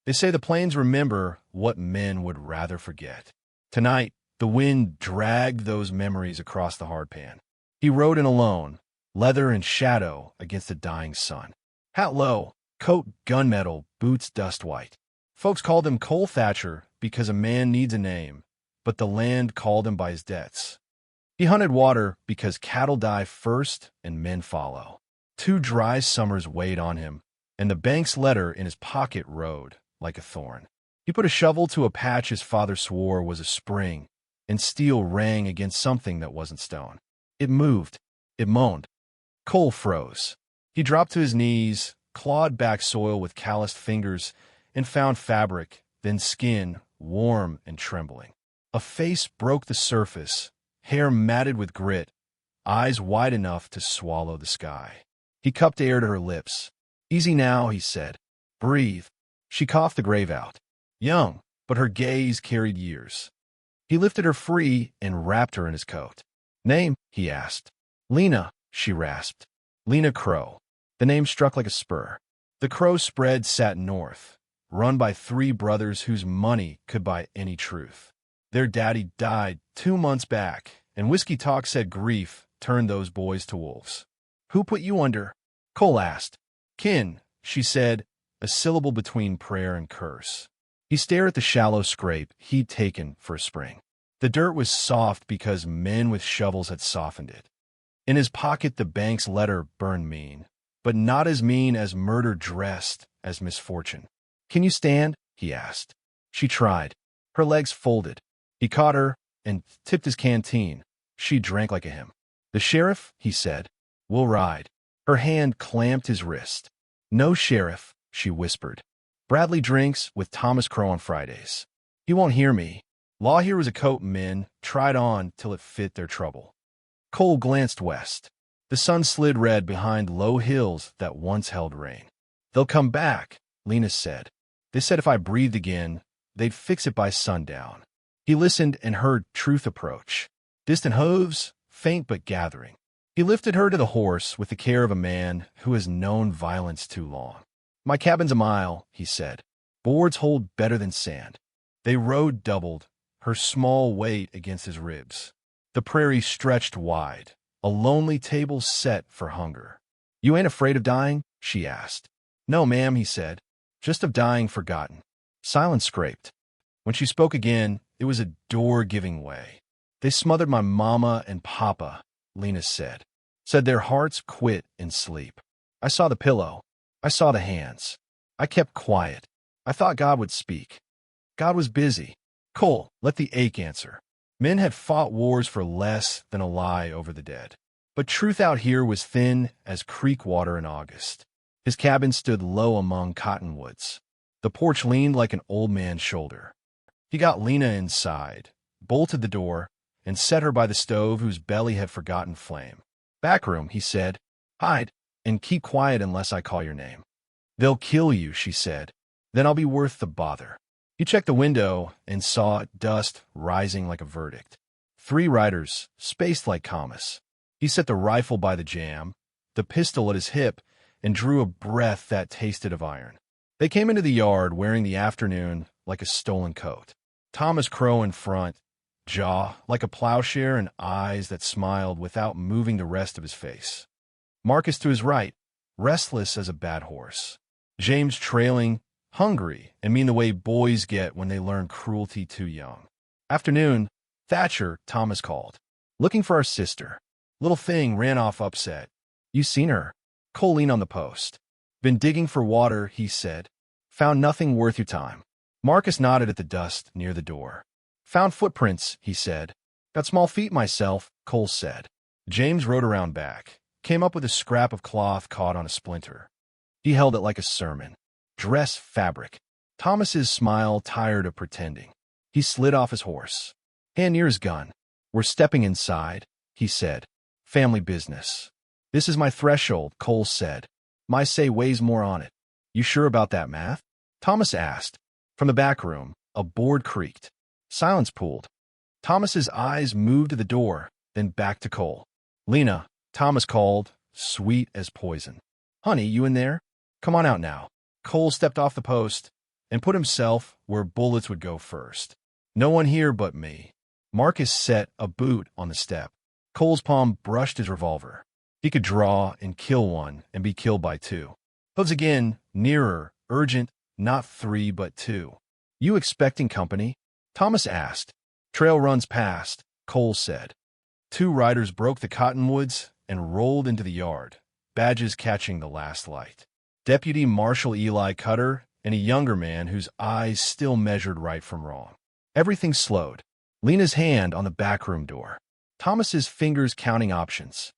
They say the plains remember what men would rather forget. Tonight, the wind dragged those memories across the hardpan. He rode in alone, leather and shadow against the dying sun. Hat low, coat gunmetal, boots dust white. Folks called him Cold Thatcher because a man needs a name, but the land called him by his debts. He hunted water because cattle die first and men follow. 2 dry summers weighed on him, and the bank's letter in his pocket rode like a thorn. He put a shovel to a patch his father swore was a spring, and steel rang against something that wasn't stone. It moved. It moaned. Cole froze. He dropped to his knees, clawed back soil with calloused fingers, and found fabric, then skin, warm and trembling. A face broke the surface, hair matted with grit, eyes wide enough to swallow the sky. He cupped air to her lips. "Easy now," he said. "Breathe." She coughed the grave out. Young, but her gaze carried years. He lifted her free and wrapped her in his coat. "Name?" he asked. "Lena," she rasped. Lena Crow. The name struck like a spur. The Crow spread sat north, run by 3 brothers whose money could buy any truth. Their daddy died 2 months back, and whiskey talk said grief turned those boys to wolves. "Who put you under?" Cole asked. "Kin," she said, a syllable between prayer and curse. He stared at the shallow scrape he'd taken for a spring. The dirt was soft because men with shovels had softened it. In his pocket the bank's letter burned mean, but not as mean as murder dressed as misfortune. "Can you stand?" he asked. She tried. Her legs folded. He caught her and tipped his canteen. She drank like a hymn. "The sheriff," he said, "will ride." Her hand clamped his wrist. "No sheriff," she whispered. "Bradley drinks with Thomas Crow on Fridays. He won't hear me. Law here was a coat men tried on till it fit their trouble." Cole glanced west. The sun slid red behind low hills that once held rain. "They'll come back," Lena said. "They said if I breathed again, they'd fix it by sundown." He listened and heard truth approach. Distant hooves, faint but gathering. He lifted her to the horse with the care of a man who has known violence too long. "My cabin's a mile," he said. "Boards hold better than sand." They rode doubled, her small weight against his ribs. The prairie stretched wide, a lonely table set for hunger. "You ain't afraid of dying?" she asked. "No, ma'am," he said. "Just of dying forgotten." Silence scraped. When she spoke again, it was a door giving way. "They smothered my mama and papa," Lena said. "Said their hearts quit in sleep. I saw the pillow. I saw the hands. I kept quiet. I thought God would speak. God was busy." Cole, let the ache answer. Men had fought wars for less than a lie over the dead. But truth out here was thin as creek water in August. His cabin stood low among cottonwoods. The porch leaned like an old man's shoulder. He got Lena inside, bolted the door, and set her by the stove whose belly had forgotten flame. "Back room," he said. "Hide, and keep quiet unless I call your name." "They'll kill you," she said. "Then I'll be worth the bother." He checked the window and saw dust rising like a verdict. 3 riders, spaced like commas. He set the rifle by the jam, the pistol at his hip, and drew a breath that tasted of iron. They came into the yard wearing the afternoon like a stolen coat. Thomas Crow in front, jaw like a plowshare and eyes that smiled without moving the rest of his face. Marcus to his right, restless as a bad horse. James trailing, hungry, and mean the way boys get when they learn cruelty too young. "Afternoon, Thatcher," Thomas called. "Looking for our sister. Little thing ran off upset. You seen her?" Cole leaned on the post. "Been digging for water," he said. "Found nothing worth your time." Marcus nodded at the dust near the door. "Found footprints," he said. "Got small feet myself," Cole said. James rode around back, came up with a scrap of cloth caught on a splinter. He held it like a sermon. Dress fabric. Thomas's smile tired of pretending. He slid off his horse. Hand near his gun. "We're stepping inside," he said. "Family business." "This is my threshold," Cole said. "My say weighs more on it." "You sure about that math?" Thomas asked. From the back room, a board creaked. Silence pooled. Thomas's eyes moved to the door, then back to Cole. "Lena," Thomas called, sweet as poison. "Honey, you in there? Come on out now." Cole stepped off the post, and put himself where bullets would go first. No one here but me. Marcus set a boot on the step. Cole's palm brushed his revolver. He could draw and kill one and be killed by two. Hooves again, nearer, urgent, not three but two. You expecting company? Thomas asked. Trail runs past, Cole said. Two riders broke the cottonwoods and rolled into the yard, badges catching the last light. Deputy Marshal Eli Cutter and a younger man whose eyes still measured right from wrong. Everything slowed. Lena's hand on the backroom door. Thomas's fingers counting options.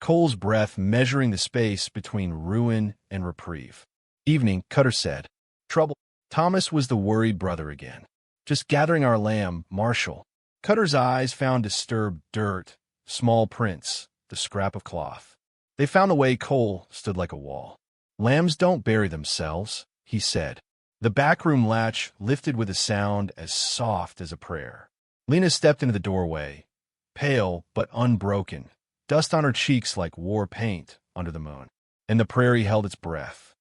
Cole's breath measuring the space between ruin and reprieve. Evening, Cutter said. Trouble. Thomas was the worried brother again. Just gathering our lamb, Marshal. Cutter's eyes found disturbed dirt, small prints, the scrap of cloth. They found the way. Cole stood like a wall. Lambs don't bury themselves, he said. The backroom latch lifted with a sound as soft as a prayer. Lena stepped into the doorway, pale but unbroken, dust on her cheeks like war paint under the moon, and the prairie held its breath.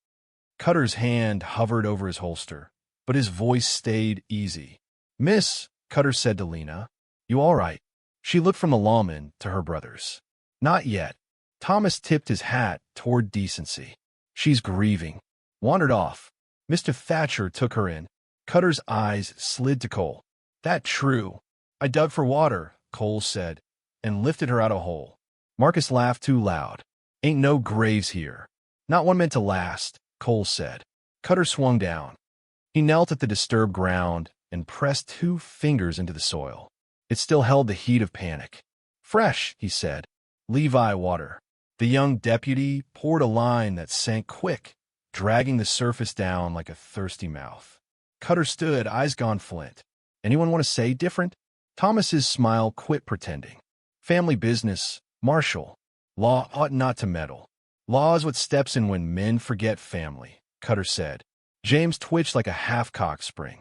Cutter's hand hovered over his holster, but his voice stayed easy. Miss, Cutter said to Lena, you all right? She looked from the lawman to her brothers. Not yet. Thomas tipped his hat toward decency. She's grieving. Wandered off. Mr. Thatcher took her in. Cutter's eyes slid to Cole. That true. I dug for water, Cole said, and lifted her out a hole. Marcus laughed too loud. Ain't no graves here. Not one meant to last, Cole said. Cutter swung down. He knelt at the disturbed ground and pressed 2 fingers into the soil. It still held the heat of panic. Fresh, he said. Levi water. The young deputy poured a line that sank quick, dragging the surface down like a thirsty mouth. Cutter stood, eyes gone flint. Anyone want to say different? Thomas's smile quit pretending. Family business, Marshal. Law ought not to meddle. Law is what steps in when men forget family, Cutter said. James twitched like a half-cocked spring.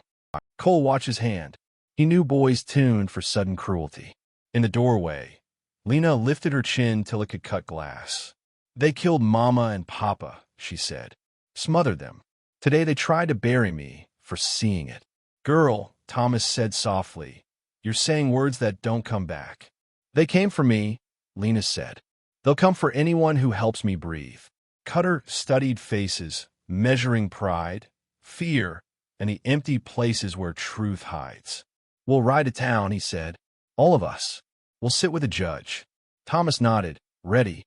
Cole watched his hand. He knew boys tuned for sudden cruelty. In the doorway, Lena lifted her chin till it could cut glass. They killed Mama and Papa, she said. Smothered them. Today they tried to bury me for seeing it. Girl, Thomas said softly, you're saying words that don't come back. They came for me, Lena said. They'll come for anyone who helps me breathe. Cutter studied faces, measuring pride, fear, and the empty places where truth hides. We'll ride to town, he said. All of us. We'll sit with a judge. Thomas nodded, ready.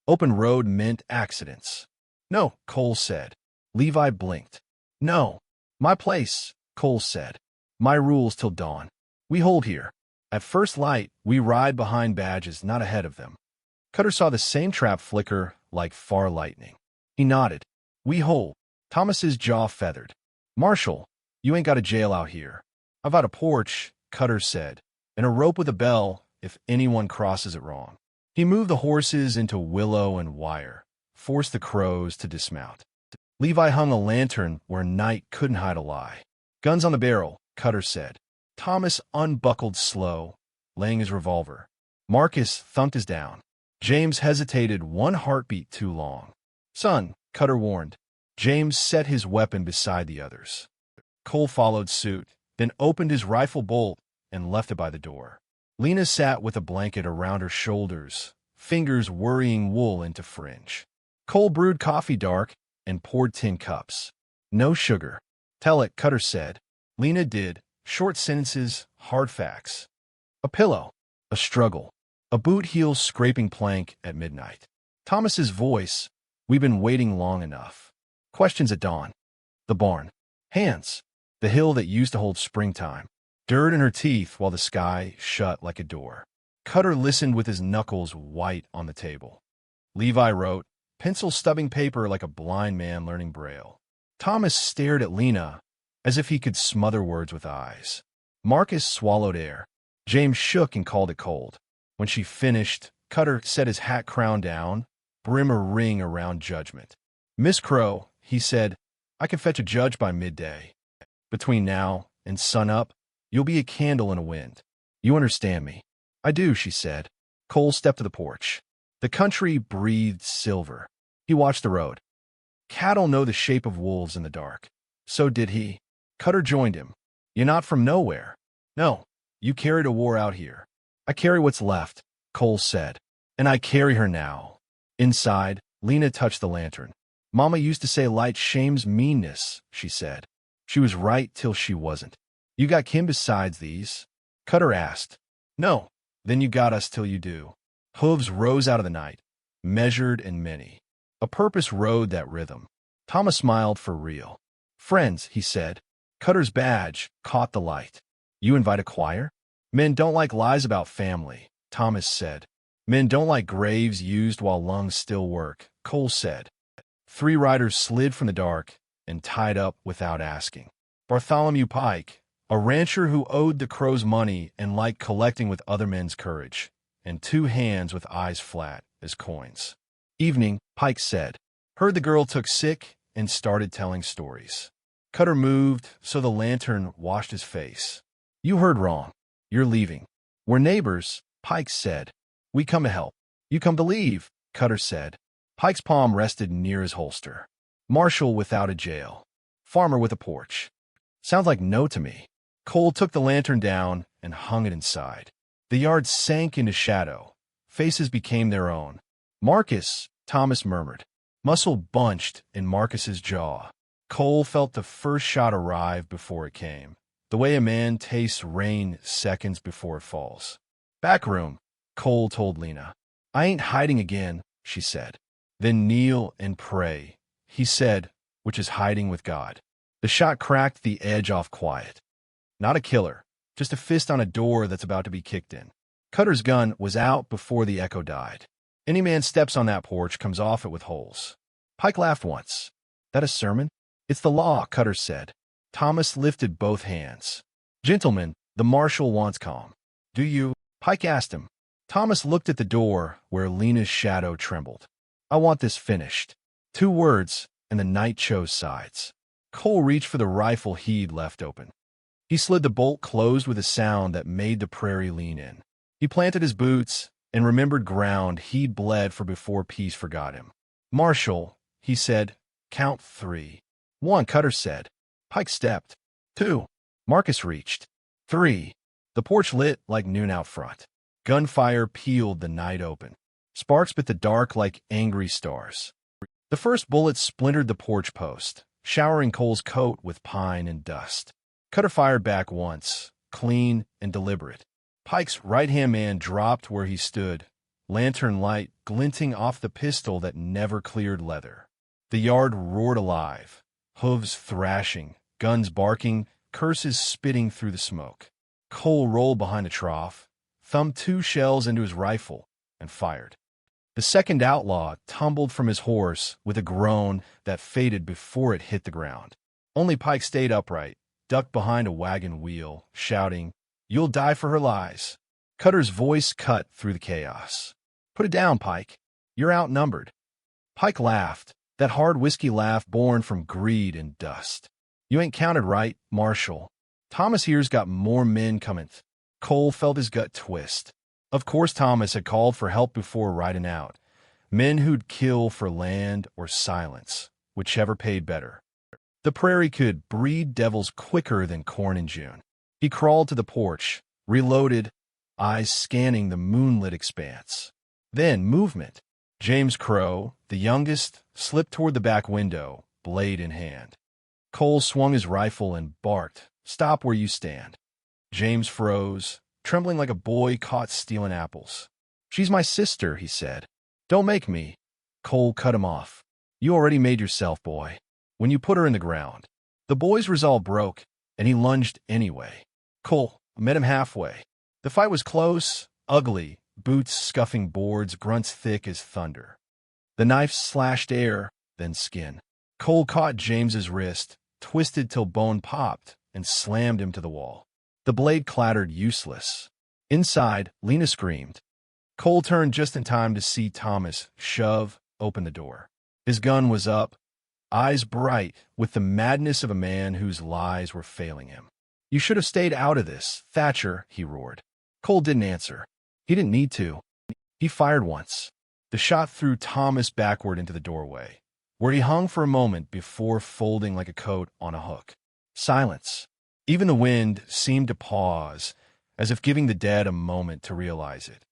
Open road meant accidents. No, Cole said. Levi blinked. No. My place, Cole said. My rules till dawn. We hold here. At first light, we ride behind badges, not ahead of them. Cutter saw the same trap flicker like far lightning. He nodded. We hold. Thomas's jaw feathered. Marshal, you ain't got a jail out here. I've got a porch, Cutter said, and a rope with a bell if anyone crosses it wrong. He moved the horses into willow and wire, forced the crows to dismount. Levi hung a lantern where night couldn't hide a lie. Guns on the barrel, Cutter said. Thomas unbuckled slow, laying his revolver. Marcus thumped his down. James hesitated 1 heartbeat too long. Son, Cutter warned. James set his weapon beside the others. Cole followed suit, then opened his rifle bolt and left it by the door. Lena sat with a blanket around her shoulders, fingers worrying wool into fringe. Cole brewed coffee dark and poured tin cups. No sugar. Tell it, Cutter said. Lena did. Short sentences, hard facts. A pillow. A struggle. A boot heel scraping plank at midnight. Thomas's voice. We've been waiting long enough. Questions at dawn. The barn. Hands. The hill that used to hold springtime. Dirt in her teeth while the sky shut like a door. Cutter listened with his knuckles white on the table. Levi wrote, pencil stubbing paper like a blind man learning Braille. Thomas stared at Lena as if he could smother words with eyes. Marcus swallowed air. James shook and called it cold. When she finished, Cutter set his hat crown down, brim a ring around judgment. Miss Crow, he said, I can fetch a judge by midday. Between now and sunup, you'll be a candle in a wind. You understand me? I do, she said. Cole stepped to the porch. The country breathed silver. He watched the road. Cattle know the shape of wolves in the dark. So did he. Cutter joined him. You're not from nowhere. No, you carried a war out here. I carry what's left, Cole said. And I carry her now. Inside, Lena touched the lantern. Mama used to say light shames meanness, she said. She was right till she wasn't. You got Kim besides these? Cutter asked. No, then you got us till you do. Hooves rose out of the night, measured and many. A purpose rode that rhythm. Thomas smiled for real. Friends, he said. Cutter's badge caught the light. You invite a choir? Men don't like lies about family, Thomas said. Men don't like graves used while lungs still work, Cole said. 3 riders slid from the dark and tied up without asking. Bartholomew Pike, a rancher who owed the Crows money and liked collecting with other men's courage, and 2 hands with eyes flat as coins. Evening, Pike said. Heard the girl took sick and started telling stories. Cutter moved so the lantern washed his face. You heard wrong. You're leaving. We're neighbors, Pike said. We come to help. You come to leave, Cutter said. Pike's palm rested near his holster. Marshal without a jail. Farmer with a porch. Sounds like no to me. Cole took the lantern down and hung it inside. The yard sank into shadow. Faces became their own. Marcus, Thomas murmured. Muscle bunched in Marcus's jaw. Cole felt the first shot arrive before it came, the way a man tastes rain seconds before it falls. Back room, Cole told Lena. I ain't hiding again, she said. Then kneel and pray, he said, which is hiding with God. The shot cracked the edge off quiet. Not a killer, just a fist on a door that's about to be kicked in. Cutter's gun was out before the echo died. Any man steps on that porch comes off it with holes. Pike laughed once. That a sermon? It's the law, Cutter said. Thomas lifted both hands. Gentlemen, the marshal wants calm. Do you? Pike asked him. Thomas looked at the door where Lena's shadow trembled. I want this finished. 2 words, and the night chose sides. Cole reached for the rifle he'd left open. He slid the bolt closed with a sound that made the prairie lean in. He planted his boots and remembered ground he'd bled for before peace forgot him. Marshal, he said, count 3. 1, Cutter said. Pike stepped. 2. Marcus reached. 3. The porch lit like noon out front. Gunfire peeled the night open. Sparks bit the dark like angry stars. The first bullet splintered the porch post, showering Cole's coat with pine and dust. Cutter fired back once, clean and deliberate. Pike's right-hand man dropped where he stood, lantern light glinting off the pistol that never cleared leather. The yard roared alive, hooves thrashing, guns barking, curses spitting through the smoke. Cole rolled behind a trough, thumbed 2 shells into his rifle, and fired. The second outlaw tumbled from his horse with a groan that faded before it hit the ground. Only Pike stayed upright, ducked behind a wagon wheel, shouting, You'll die for her lies. Cutter's voice cut through the chaos. Put it down, Pike. You're outnumbered. Pike laughed, that hard whiskey laugh born from greed and dust. You ain't counted right, Marshal. Thomas here's got more men coming. Cole felt his gut twist. Of course Thomas had called for help before riding out. Men who'd kill for land or silence, whichever paid better. The prairie could breed devils quicker than corn in June. He crawled to the porch, reloaded, eyes scanning the moonlit expanse. Then movement. James Crow, the youngest, slipped toward the back window, blade in hand. Cole swung his rifle and barked, Stop where you stand. James froze, trembling like a boy caught stealing apples. She's my sister, he said. Don't make me. Cole cut him off. You already made yourself, boy. When you put her in the ground. The boy's resolve broke, and he lunged anyway. Cole met him halfway. The fight was close, ugly, boots scuffing boards, grunts thick as thunder. The knife slashed air, then skin. Cole caught James's wrist, twisted till bone popped, and slammed him to the wall. The blade clattered useless. Inside, Lena screamed. Cole turned just in time to see Thomas shove open the door. His gun was up, eyes bright with the madness of a man whose lies were failing him. You should have stayed out of this, Thatcher, he roared. Cole didn't answer. He didn't need to. He fired once. The shot threw Thomas backward into the doorway, where he hung for a moment before folding like a coat on a hook. Silence. Even the wind seemed to pause, as if giving the dead a moment to realize it.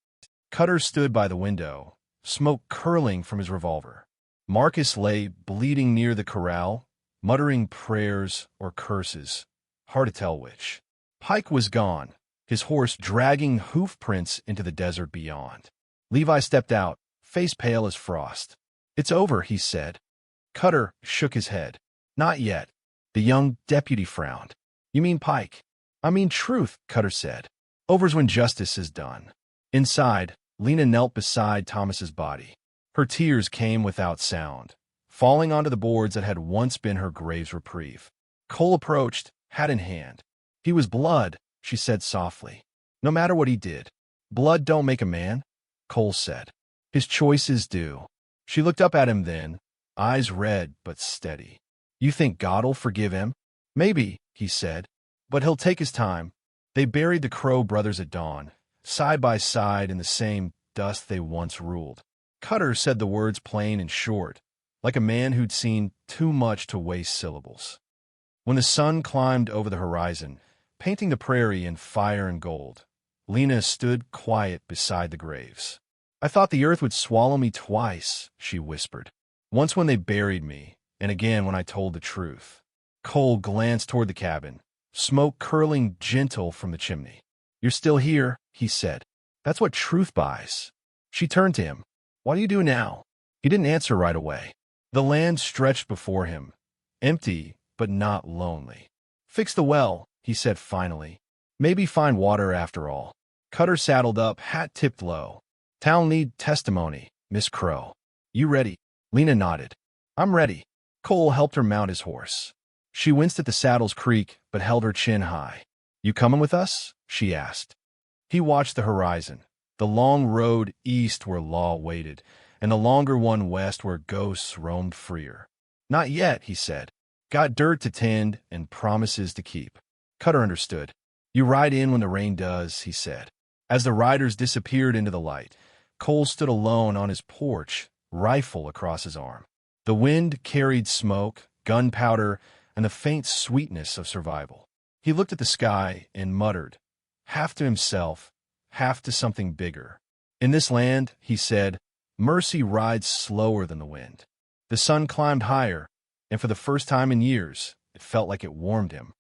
Cutter stood by the window, smoke curling from his revolver. Marcus lay bleeding near the corral, muttering prayers or curses, hard to tell which. Pike was gone, his horse dragging hoof prints into the desert beyond. Levi stepped out, face pale as frost. "It's over," he said. Cutter shook his head. "Not yet." The young deputy frowned. "You mean Pike?" "I mean truth," Cutter said. "Over's when justice is done." Inside, Lena knelt beside Thomas's body. Her tears came without sound, falling onto the boards that had once been her grave's reprieve. Cole approached, hat in hand. "He was blood," she said softly. "No matter what he did. Blood don't make a man," Cole said. "His choices do." She looked up at him then, eyes red but steady. "You think God'll forgive him?" "Maybe," he said, "but he'll take his time." They buried the Crow brothers at dawn, side by side in the same dust they once ruled. Cutter said the words plain and short, like a man who'd seen too much to waste syllables. When the sun climbed over the horizon, painting the prairie in fire and gold, Lena stood quiet beside the graves. "I thought the earth would swallow me twice," she whispered. "Once when they buried me, and again when I told the truth." Cole glanced toward the cabin, smoke curling gentle from the chimney. "You're still here," he said. "That's what truth buys." She turned to him. "What do you do now?" He didn't answer right away. The land stretched before him, empty but not lonely. "Fix the well," he said finally. "Maybe find water after all." Cutter saddled up, hat tipped low. "Town need testimony, Miss Crow. You ready?" Lena nodded. "I'm ready." Cole helped her mount his horse. She winced at the saddle's creak, but held her chin high. "You coming with us?" she asked. He watched the horizon, the long road east where law waited, and the longer one west where ghosts roamed freer. "Not yet," he said. "Got dirt to tend and promises to keep." Cutter understood. "You ride in when the rain does," he said. As the riders disappeared into the light, Cole stood alone on his porch, rifle across his arm. The wind carried smoke, gunpowder, and the faint sweetness of survival. He looked at the sky and muttered, half to himself, half to something bigger. "In this land," he said, "mercy rides slower than the wind." The sun climbed higher, and for the first time in years, it felt like it warmed him.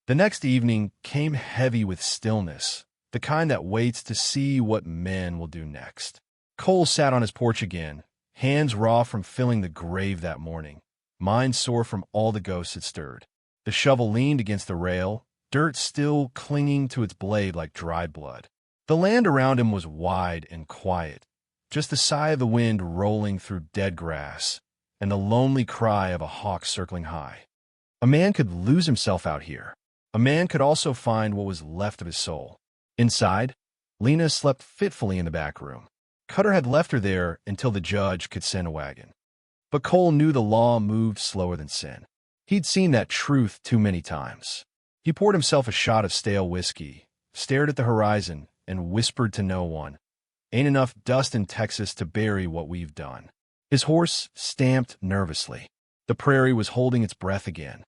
The next evening came heavy with stillness, the kind that waits to see what men will do next. Cole sat on his porch again, hands raw from filling the grave that morning, mind sore from all the ghosts it stirred. The shovel leaned against the rail, dirt still clinging to its blade like dried blood. The land around him was wide and quiet, just the sigh of the wind rolling through dead grass and the lonely cry of a hawk circling high. A man could lose himself out here. A man could also find what was left of his soul. Inside, Lena slept fitfully in the back room. Cutter had left her there until the judge could send a wagon. But Cole knew the law moved slower than sin. He'd seen that truth too many times. He poured himself a shot of stale whiskey, stared at the horizon, and whispered to no one, "Ain't enough dust in Texas to bury what we've done." His horse stamped nervously. The prairie was holding its breath again.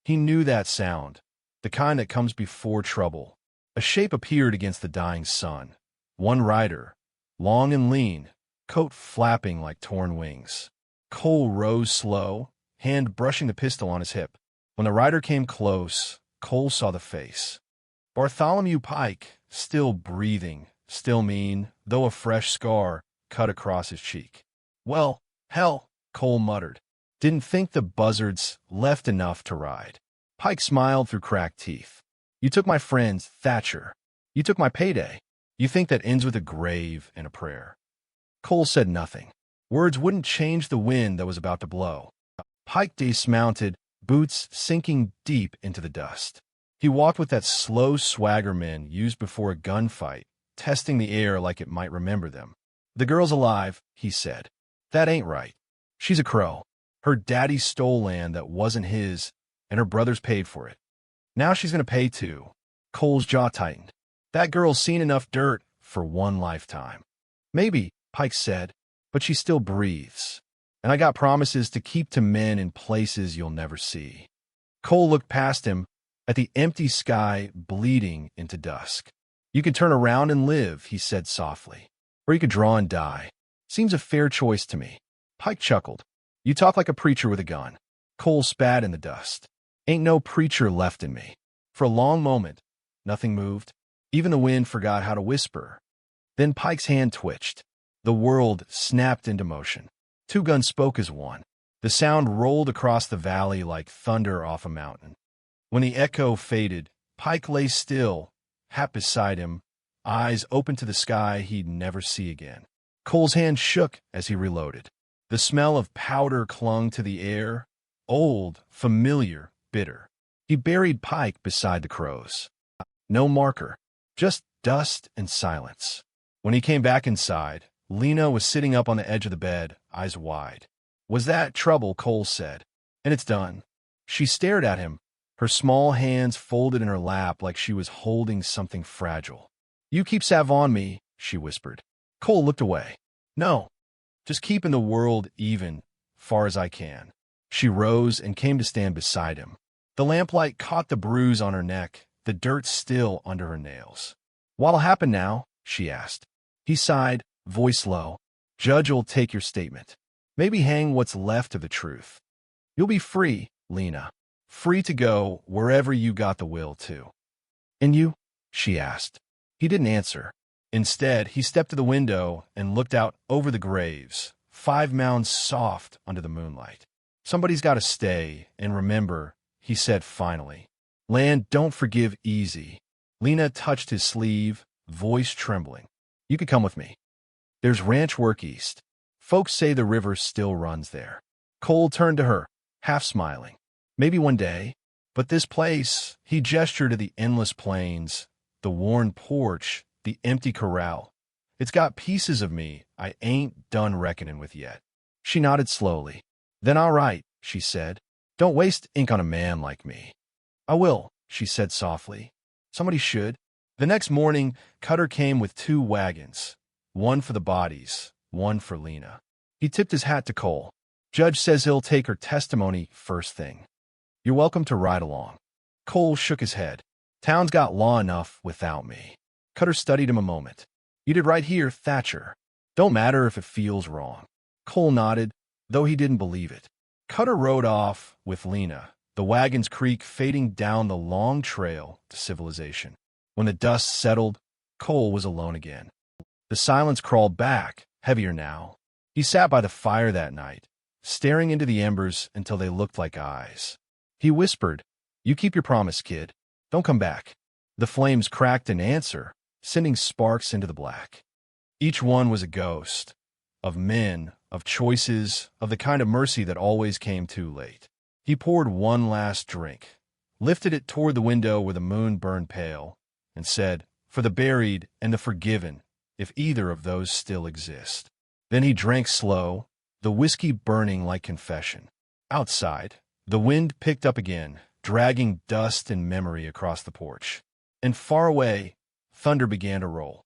He knew that sound, the kind that comes before trouble. A shape appeared against the dying sun. One rider, long and lean, coat flapping like torn wings. Cole rose slow, hand brushing the pistol on his hip. When the rider came close, Cole saw the face. Bartholomew Pike, still breathing, still mean, though a fresh scar cut across his cheek. "Well, hell," Cole muttered. "Didn't think the buzzards left enough to ride." Pike smiled through cracked teeth. "You took my friends, Thatcher. You took my payday. You think that ends with a grave and a prayer." Cole said nothing. Words wouldn't change the wind that was about to blow. Pike dismounted, boots sinking deep into the dust. He walked with that slow swagger men used before a gunfight, testing the air like it might remember them. "The girl's alive," he said. "That ain't right. She's a Crow. Her daddy stole land that wasn't his, and her brothers paid for it. Now she's going to pay too." Cole's jaw tightened. "That girl's seen enough dirt for one lifetime." "Maybe," Pike said, "but she still breathes. And I got promises to keep to men in places you'll never see." Cole looked past him, at the empty sky bleeding into dusk. You could turn around and live, he said softly. Or you could draw and die. Seems a fair choice to me. Pike chuckled. You talk like a preacher with a gun. Cole spat in the dust. Ain't no preacher left in me. For a long moment, nothing moved. Even the wind forgot how to whisper. Then Pike's hand twitched. The world snapped into motion. Two guns spoke as one. The sound rolled across the valley like thunder off a mountain. When the echo faded, Pike lay still, hat beside him, eyes open to the sky he'd never see again. Cole's hand shook as he reloaded. The smell of powder clung to the air, old, familiar, bitter. He buried Pike beside the crows. No marker, just dust and silence. When he came back inside, Lena was sitting up on the edge of the bed, eyes wide. Was that trouble, Cole said. And it's done. She stared at him, her small hands folded in her lap like she was holding something fragile. You keep Sav on me, she whispered. Cole looked away. No, just keeping the world even, far as I can. She rose and came to stand beside him. The lamplight caught the bruise on her neck, the dirt still under her nails. What'll happen now? She asked. He sighed, voice low. Judge'll take your statement. Maybe hang what's left of the truth. You'll be free, Lena. Free to go wherever you got the will to. And you? She asked. He didn't answer. Instead, he stepped to the window and looked out over the graves, 5 mounds soft under the moonlight. Somebody's got to stay, and remember, he said finally. Land don't forgive easy. Lena touched his sleeve, voice trembling. You could come with me. There's ranch work east. Folks say the river still runs there. Cole turned to her, half smiling. Maybe one day, but this place, he gestured to the endless plains, the worn porch, the empty corral. It's got pieces of me I ain't done reckoning with yet. She nodded slowly. Then all right, she said. Don't waste ink on a man like me. I will, she said softly. Somebody should. The next morning, Cutter came with 2 wagons, one for the bodies, one for Lena. He tipped his hat to Cole. Judge says he'll take her testimony first thing. You're welcome to ride along. Cole shook his head. Town's got law enough without me. Cutter studied him a moment. You did right here, Thatcher. Don't matter if it feels wrong. Cole nodded, though he didn't believe it. Cutter rode off with Lena, the wagon's creak fading down the long trail to civilization. When the dust settled, Cole was alone again. The silence crawled back, heavier now. He sat by the fire that night, staring into the embers until they looked like eyes. He whispered, You keep your promise, kid. Don't come back. The flames cracked in answer, sending sparks into the black. Each one was a ghost, of men, of choices, of the kind of mercy that always came too late. He poured one last drink, lifted it toward the window where the moon burned pale, and said, For the buried and the forgiven, if either of those still exist. Then he drank slow, the whiskey burning like confession. Outside, the wind picked up again, dragging dust and memory across the porch. And far away, thunder began to roll.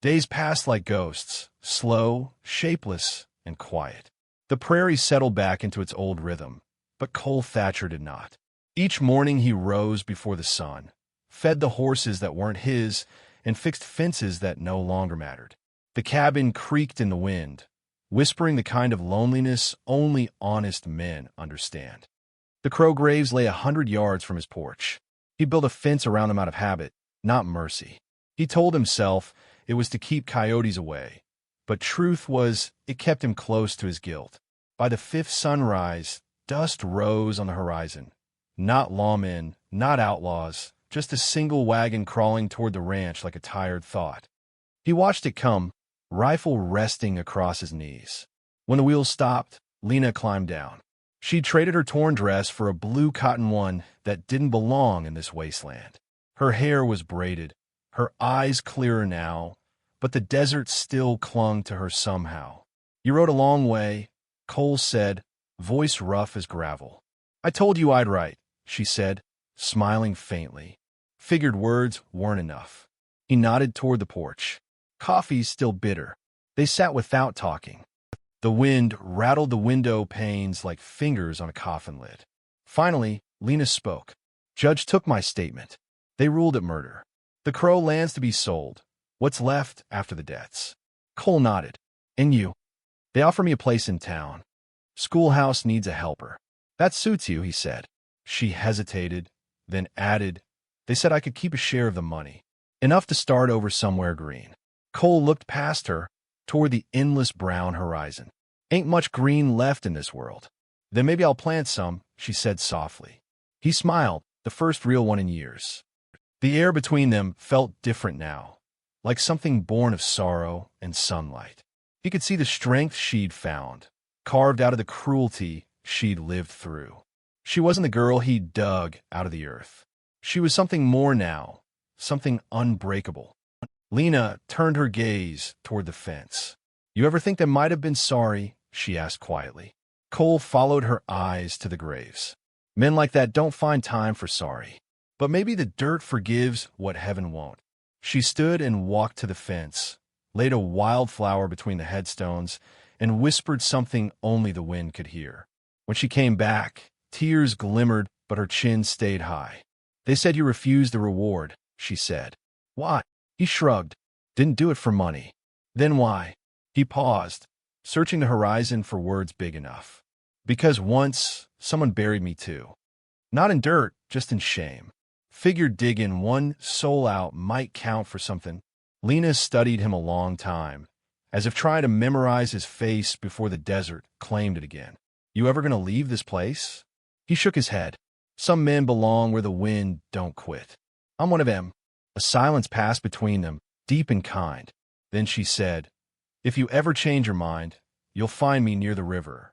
Days passed like ghosts, slow, shapeless, and quiet. The prairie settled back into its old rhythm, but Cold Thatcher did not. Each morning he rose before the sun, fed the horses that weren't his, and fixed fences that no longer mattered. The cabin creaked in the wind, whispering the kind of loneliness only honest men understand. The crow graves lay 100 yards from his porch. He built a fence around them out of habit, not mercy. He told himself it was to keep coyotes away, but truth was it kept him close to his guilt. By the 5th sunrise, dust rose on the horizon. Not lawmen, not outlaws, just a single wagon crawling toward the ranch like a tired thought. He watched it come, rifle resting across his knees. When the wheels stopped, Lena climbed down. She traded her torn dress for a blue cotton one that didn't belong in this wasteland. Her hair was braided, her eyes clearer now, but the desert still clung to her somehow. You rode a long way, Cole said, voice rough as gravel. I told you I'd write, she said, smiling faintly. Figured words weren't enough. He nodded toward the porch. Coffee's still bitter. They sat without talking. The wind rattled the window panes like fingers on a coffin lid. Finally, Lena spoke. Judge took my statement. They ruled it murder. The Crow lands to be sold. What's left after the debts? Cole nodded. And you? They offer me a place in town. Schoolhouse needs a helper. That suits you, he said. She hesitated, then added, they said I could keep a share of the money. Enough to start over somewhere green. Cole looked past her, toward the endless brown horizon. Ain't much green left in this world. Then maybe I'll plant some, she said softly. He smiled, the first real one in years. The air between them felt different now, like something born of sorrow and sunlight. He could see the strength she'd found, carved out of the cruelty she'd lived through. She wasn't the girl he'd dug out of the earth. She was something more now, something unbreakable. Lena turned her gaze toward the fence. You ever think they might have been sorry? She asked quietly. Cole followed her eyes to the graves. Men like that don't find time for sorry. But maybe the dirt forgives what heaven won't. She stood and walked to the fence, laid a wildflower between the headstones, and whispered something only the wind could hear. When she came back, tears glimmered, but her chin stayed high. They said you refused the reward, she said. Why? He shrugged. Didn't do it for money. Then why? He paused, searching the horizon for words big enough. Because once, someone buried me too. Not in dirt, just in shame. Figured digging one soul out might count for something. Lena studied him a long time, as if trying to memorize his face before the desert claimed it again. You ever gonna leave this place? He shook his head. Some men belong where the wind don't quit. I'm one of them. A silence passed between them, deep and kind. Then she said, if you ever change your mind, you'll find me near the river.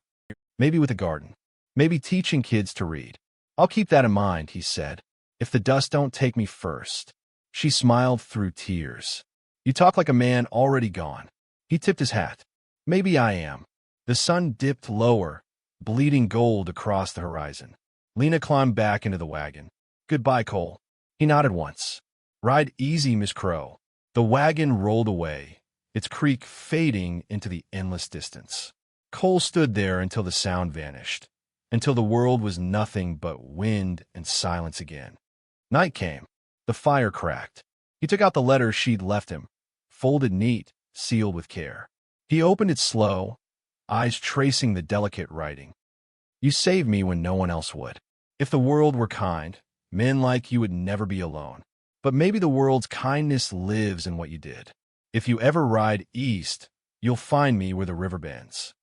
Maybe with a garden. Maybe teaching kids to read. I'll keep that in mind, he said. If the dust don't take me first. She smiled through tears. You talk like a man already gone. He tipped his hat. Maybe I am. The sun dipped lower, bleeding gold across the horizon. Lena climbed back into the wagon. Goodbye, Cole. He nodded once. Ride easy, Miss Crow. The wagon rolled away, its creak fading into the endless distance. Cole stood there until the sound vanished, until the world was nothing but wind and silence again. Night came. The fire cracked. He took out the letter she'd left him, folded neat, sealed with care. He opened it slow, eyes tracing the delicate writing. You saved me when no one else would. If the world were kind, men like you would never be alone. But maybe the world's kindness lives in what you did. If you ever ride east, you'll find me where the river bends.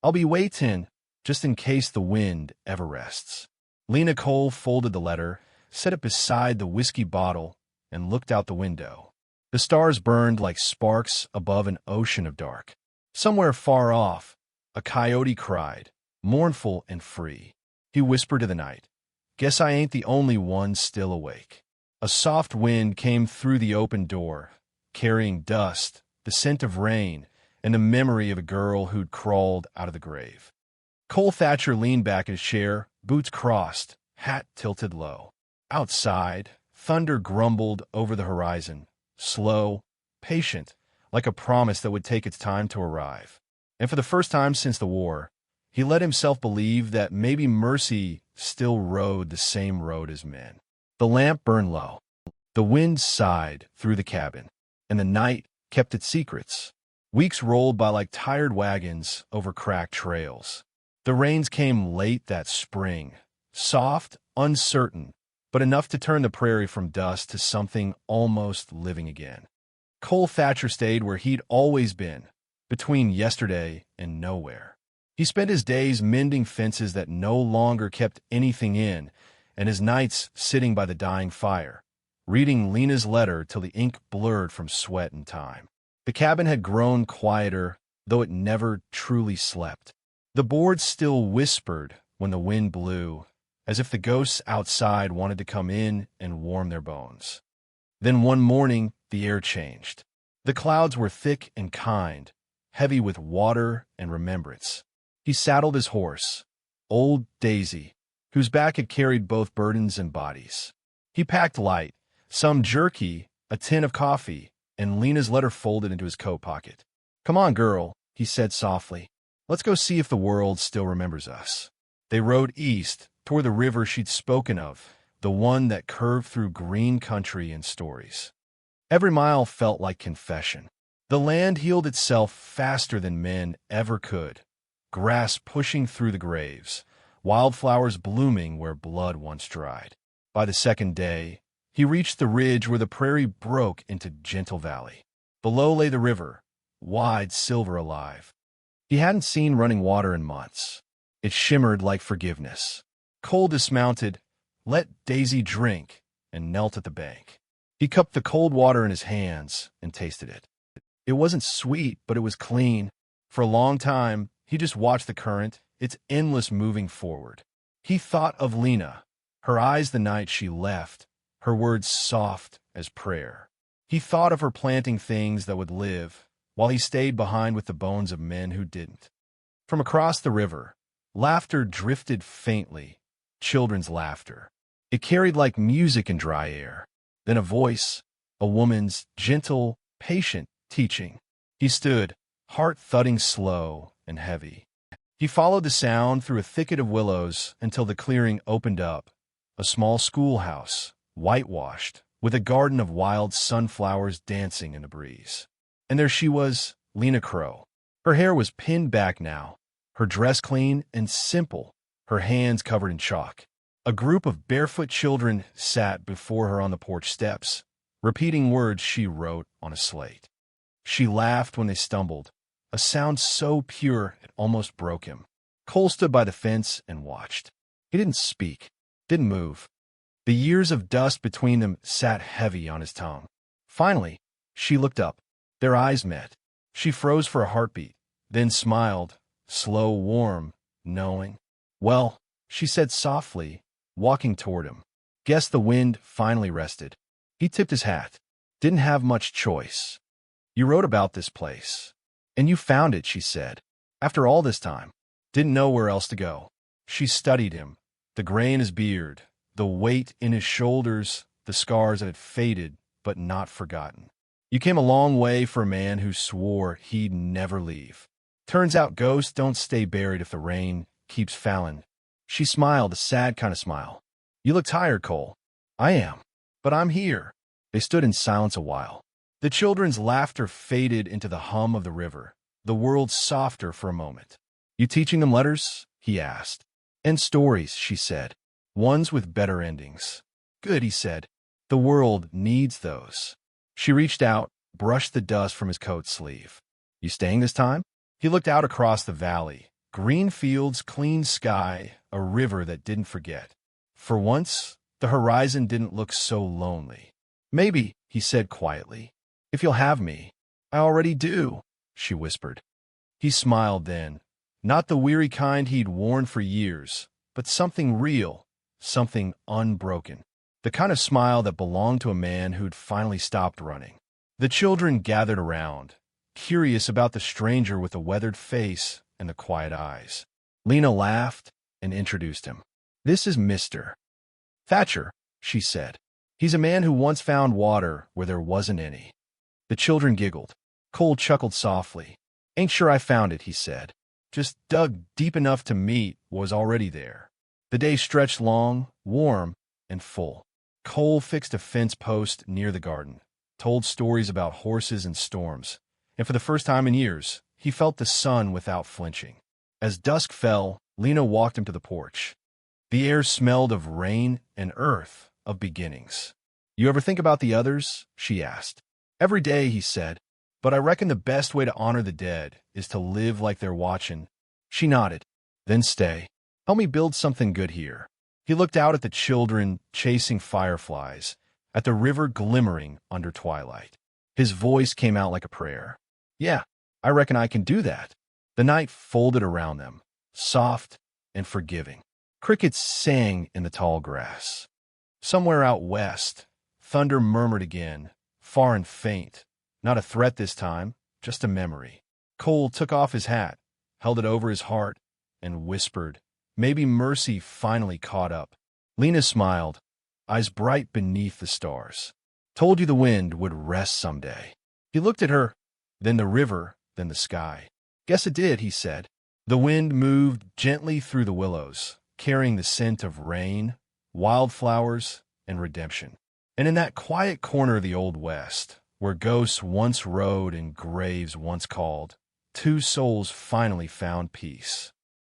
I'll be waiting, just in case the wind ever rests. Lena Cole folded the letter, set it beside the whiskey bottle, and looked out the window. The stars burned like sparks above an ocean of dark. Somewhere far off, a coyote cried, mournful and free. He whispered to the night, guess I ain't the only one still awake. A soft wind came through the open door, carrying dust, the scent of rain, and the memory of a girl who'd crawled out of the grave. Cold Thatcher leaned back in his chair, boots crossed, hat tilted low. Outside, thunder grumbled over the horizon, slow, patient, like a promise that would take its time to arrive. And for the first time since the war, he let himself believe that maybe mercy still rode the same road as men. The lamp burned low. The wind sighed through the cabin, and the night kept its secrets. Weeks rolled by like tired wagons over cracked trails. The rains came late that spring, soft, uncertain, but enough to turn the prairie from dust to something almost living again. Cold Thatcher stayed where he'd always been, between yesterday and nowhere. He spent his days mending fences that no longer kept anything in, and his nights sitting by the dying fire, reading Lena's letter till the ink blurred from sweat and time. The cabin had grown quieter, though it never truly slept. The boards still whispered when the wind blew, as if the ghosts outside wanted to come in and warm their bones. Then one morning, the air changed. The clouds were thick and kind, heavy with water and remembrance. He saddled his horse, old Daisy, whose back had carried both burdens and bodies. He packed light, some jerky, a tin of coffee, and Lena's letter folded into his coat pocket. Come on, girl, he said softly. Let's go see if the world still remembers us. They rode east, toward the river she'd spoken of, the one that curved through green country and stories. Every mile felt like confession. The land healed itself faster than men ever could, grass pushing through the graves, wildflowers blooming where blood once dried. By the second day, he reached the ridge where the prairie broke into gentle valley. Below lay the river, wide, silver alive. He hadn't seen running water in months. It shimmered like forgiveness. Cole dismounted, let Daisy drink, and knelt at the bank. He cupped the cold water in his hands and tasted it. It wasn't sweet, but it was clean. For a long time, he just watched the current, its endless moving forward. He thought of Lena, her eyes the night she left, her words soft as prayer. He thought of her planting things that would live, while he stayed behind with the bones of men who didn't. From across the river, laughter drifted faintly, children's laughter. It carried like music in dry air. Then a voice, a woman's, gentle, patient, teaching. He stood, heart thudding slow and heavy. He followed the sound through a thicket of willows until the clearing opened up, a small schoolhouse, whitewashed, with a garden of wild sunflowers dancing in the breeze. And there she was, Lena Crow. Her hair was pinned back now, her dress clean and simple, her hands covered in chalk. A group of barefoot children sat before her on the porch steps, repeating words she wrote on a slate. She laughed when they stumbled, a sound so pure it almost broke him. Cole stood by the fence and watched. He didn't speak, didn't move. The years of dust between them sat heavy on his tongue. Finally, she looked up. Their eyes met. She froze for a heartbeat, then smiled, slow, warm, knowing. Well, she said softly, walking toward him. Guess the wind finally rested. He tipped his hat. Didn't have much choice. You wrote about this place. And you found it, she said. After all this time. Didn't know where else to go. She studied him. The gray in his beard, the weight in his shoulders, the scars that had faded but not forgotten. You came a long way for a man who swore he'd never leave. Turns out ghosts don't stay buried if the rain keeps falling. She smiled, a sad kind of smile. You look tired, Cole. I am. But I'm here. They stood in silence a while. The children's laughter faded into the hum of the river, the world softer for a moment. You teaching them letters? He asked. And stories, she said. Ones with better endings. Good, he said. The world needs those. She reached out, brushed the dust from his coat sleeve. You staying this time? He looked out across the valley. Green fields, clean sky, a river that didn't forget. For once, the horizon didn't look so lonely. Maybe, he said quietly. If you'll have me. I already do, she whispered. He smiled then. Not the weary kind he'd worn for years, but something real, something unbroken. The kind of smile that belonged to a man who'd finally stopped running. The children gathered around, curious about the stranger with the weathered face and the quiet eyes. Lena laughed and introduced him. This is Mr. Thatcher, she said. He's a man who once found water where there wasn't any. The children giggled. Cole chuckled softly. Ain't sure I found it, he said. Just dug deep enough to meet what was already there. The day stretched long, warm, and full. Cole fixed a fence post near the garden, told stories about horses and storms, and for the first time in years, he felt the sun without flinching. As dusk fell, Lena walked him to the porch. The air smelled of rain and earth, of beginnings. You ever think about the others? She asked. Every day, he said, but I reckon the best way to honor the dead is to live like they're watching. She nodded. Then stay. Help me build something good here. He looked out at the children chasing fireflies, at the river glimmering under twilight. His voice came out like a prayer. Yeah, I reckon I can do that. The night folded around them, soft and forgiving. Crickets sang in the tall grass. Somewhere out west, thunder murmured again, far and faint. Not a threat this time, just a memory. Cole took off his hat, held it over his heart, and whispered. Maybe mercy finally caught up. Lena smiled, eyes bright beneath the stars. Told you the wind would rest someday. He looked at her, then the river, then the sky. Guess it did, he said. The wind moved gently through the willows, carrying the scent of rain, wildflowers, and redemption. And in that quiet corner of the Old West, where ghosts once rode and graves once called, two souls finally found peace.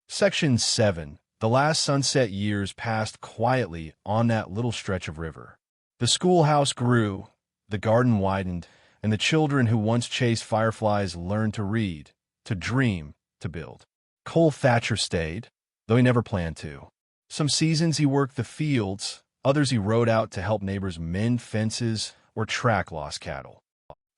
Section 7. The last sunset years passed quietly on that little stretch of river. The schoolhouse grew, the garden widened, and the children who once chased fireflies learned to read, to dream, to build. Cold Thatcher stayed, though he never planned to. Some seasons he worked the fields, others he rode out to help neighbors mend fences or track lost cattle.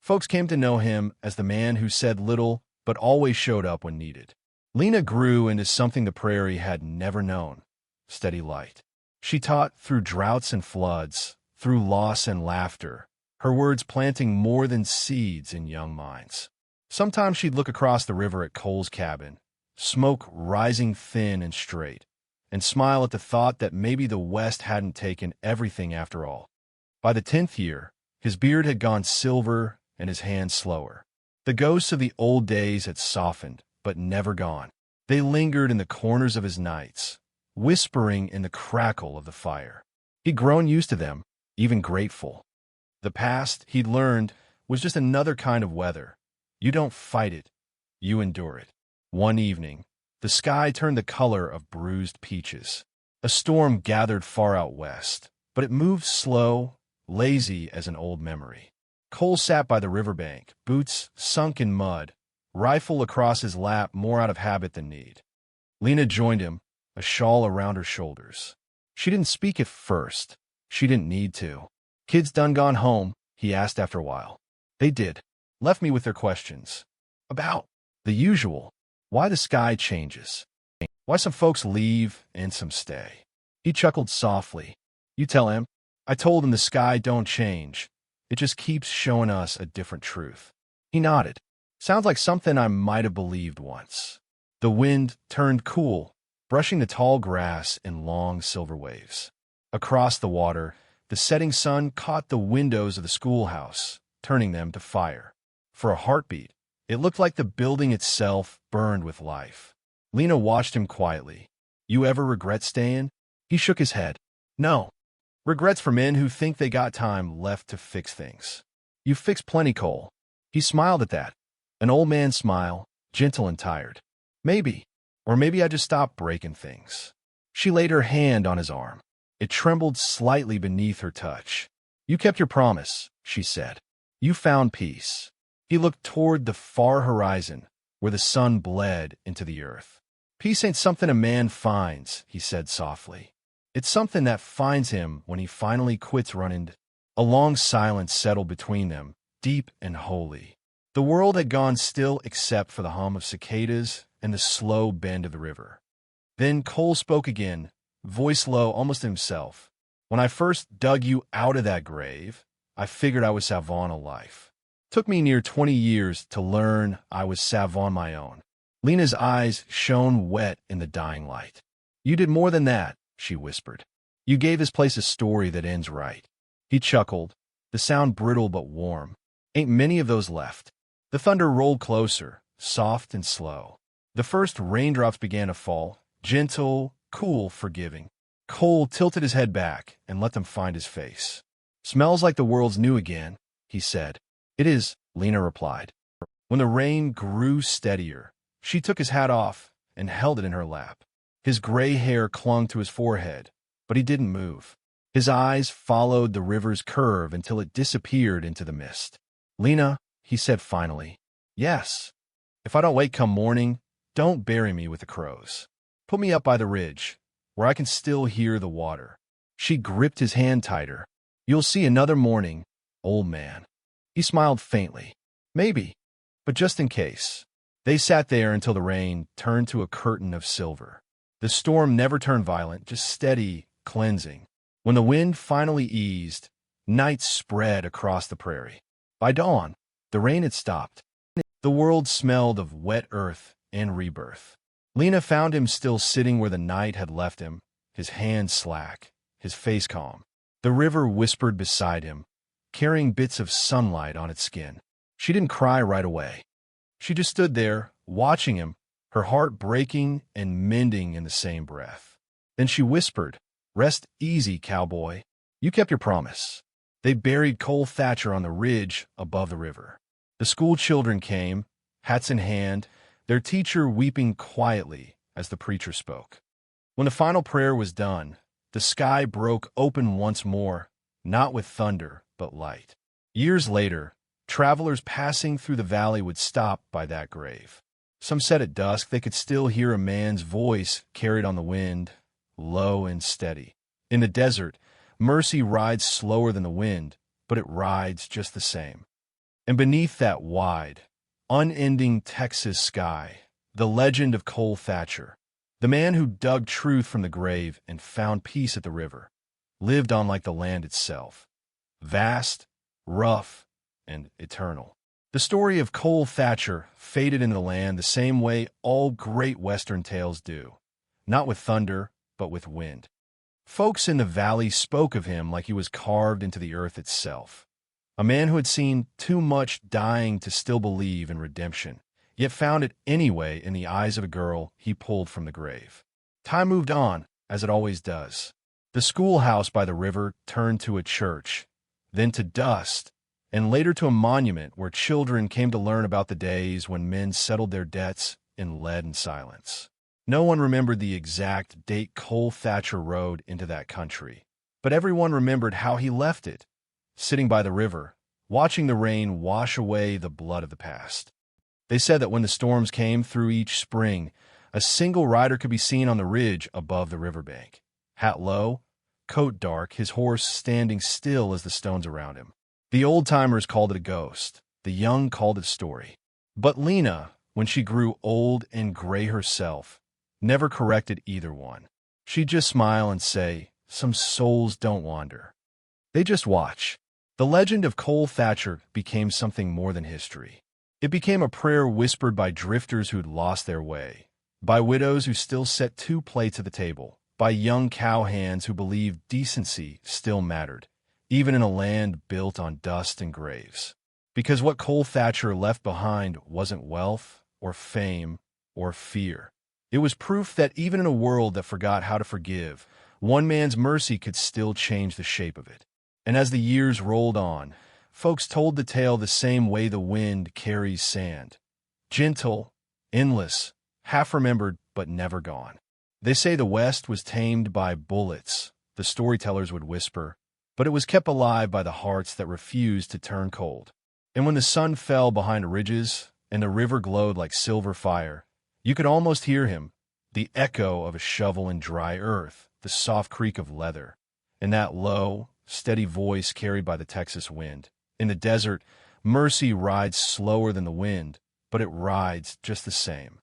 Folks came to know him as the man who said little but always showed up when needed. Lena grew into something the prairie had never known: steady light. She taught through droughts and floods, through loss and laughter, her words planting more than seeds in young minds. Sometimes she'd look across the river at Cole's cabin, smoke rising thin and straight, and smile at the thought that maybe the West hadn't taken everything after all. By the 10th year, his beard had gone silver and his hands slower. The ghosts of the old days had softened, but never gone. They lingered in the corners of his nights, whispering in the crackle of the fire. He'd grown used to them, even grateful. The past, he'd learned, was just another kind of weather. You don't fight it, you endure it. One evening, the sky turned the color of bruised peaches. A storm gathered far out west, but it moved slow, lazy as an old memory. Cole sat by the riverbank, boots sunk in mud, rifle across his lap more out of habit than need. Lena joined him, a shawl around her shoulders. She didn't speak at first. She didn't need to. "Kids done gone home?" he asked after a while. "They did. Left me with their questions. About the usual. Why the sky changes. Why some folks leave and some stay." He chuckled softly. "You tell him." I told him the sky don't change. It just keeps showing us a different truth. He nodded. Sounds like something I might have believed once. The wind turned cool, brushing the tall grass in long silver waves. Across the water, the setting sun caught the windows of the schoolhouse, turning them to fire. For a heartbeat, it looked like the building itself burned with life. Lena watched him quietly. "You ever regret staying?" He shook his head. "No. Regrets for men who think they got time left to fix things." "You fixed plenty, Cole." He smiled at that. An old man's smile, gentle and tired. "Maybe. Or maybe I just stopped breaking things." She laid her hand on his arm. It trembled slightly beneath her touch. "You kept your promise," she said. "You found peace." He looked toward the far horizon, where the sun bled into the earth. "Peace ain't something a man finds," he said softly. "It's something that finds him when he finally quits running." A long silence settled between them, deep and holy. The world had gone still except for the hum of cicadas and the slow bend of the river. Then Cole spoke again, voice low, almost himself. "When I first dug you out of that grave, I figured I was savant a life. Took me near 20 years to learn I was savant my own." Lena's eyes shone wet in the dying light. "You did more than that," she whispered. "You gave this place a story that ends right." He chuckled, the sound brittle but warm. "Ain't many of those left." The thunder rolled closer, soft and slow. The first raindrops began to fall, gentle, cool, forgiving. Cole tilted his head back and let them find his face. "Smells like the world's new again," he said. "It is," Lena replied. When the rain grew steadier, she took his hat off and held it in her lap. His gray hair clung to his forehead, but he didn't move. His eyes followed the river's curve until it disappeared into the mist. "Lena," he said finally. "Yes. If I don't wake come morning, don't bury me with the crows. Put me up by the ridge, where I can still hear the water." She gripped his hand tighter. "You'll see another morning, old man." He smiled faintly. "Maybe, but just in case." They sat there until the rain turned to a curtain of silver. The storm never turned violent, just steady, cleansing. When the wind finally eased, night spread across the prairie. By dawn, the rain had stopped. The world smelled of wet earth and rebirth. Lena found him still sitting where the night had left him, his hands slack, his face calm. The river whispered beside him, carrying bits of sunlight on its skin. She didn't cry right away. She just stood there, watching him, her heart breaking and mending in the same breath. Then she whispered, Rest easy, cowboy. You kept your promise. They buried Cold Thatcher on the ridge above the river. The school children came, hats in hand, their teacher weeping quietly as the preacher spoke. When the final prayer was done, the sky broke open once more, not with thunder, but light. Years later, travelers passing through the valley would stop by that grave. Some said at dusk they could still hear a man's voice carried on the wind, low and steady. In the desert, mercy rides slower than the wind, but it rides just the same. And beneath that wide, unending Texas sky, the legend of Cold Thatcher, the man who dug truth from the grave and found peace at the river, lived on like the land itself, vast, rough, and eternal. The story of Cold Thatcher faded into the land the same way all great Western tales do, not with thunder, but with wind. Folks in the valley spoke of him like he was carved into the earth itself, a man who had seen too much dying to still believe in redemption, yet found it anyway in the eyes of a girl he pulled from the grave. Time moved on, as it always does. The schoolhouse by the river turned to a church, then to dust, and later to a monument where children came to learn about the days when men settled their debts in lead and silence. No one remembered the exact date Cold Thatcher rode into that country, but everyone remembered how he left it, sitting by the river, watching the rain wash away the blood of the past. They said that when the storms came through each spring, a single rider could be seen on the ridge above the riverbank, hat low, coat dark, his horse standing still as the stones around him. The old-timers called it a ghost, the young called it story. But Lena, when she grew old and gray herself, never corrected either one. She'd just smile and say, "Some souls don't wander. They just watch." The legend of Cold Thatcher became something more than history. It became a prayer whispered by drifters who'd lost their way, by widows who still set two plates at the table, by young cowhands who believed decency still mattered, even in a land built on dust and graves. Because what Cold Thatcher left behind wasn't wealth or fame or fear. It was proof that even in a world that forgot how to forgive, one man's mercy could still change the shape of it. And as the years rolled on, folks told the tale the same way the wind carries sand. Gentle, endless, half-remembered but never gone. They say the West was tamed by bullets, the storytellers would whisper, but it was kept alive by the hearts that refused to turn cold. And when the sun fell behind ridges and the river glowed like silver fire, you could almost hear him, the echo of a shovel in dry earth, the soft creak of leather, and that low, steady voice carried by the Texas wind. In the desert, mercy rides slower than the wind, but it rides just the same.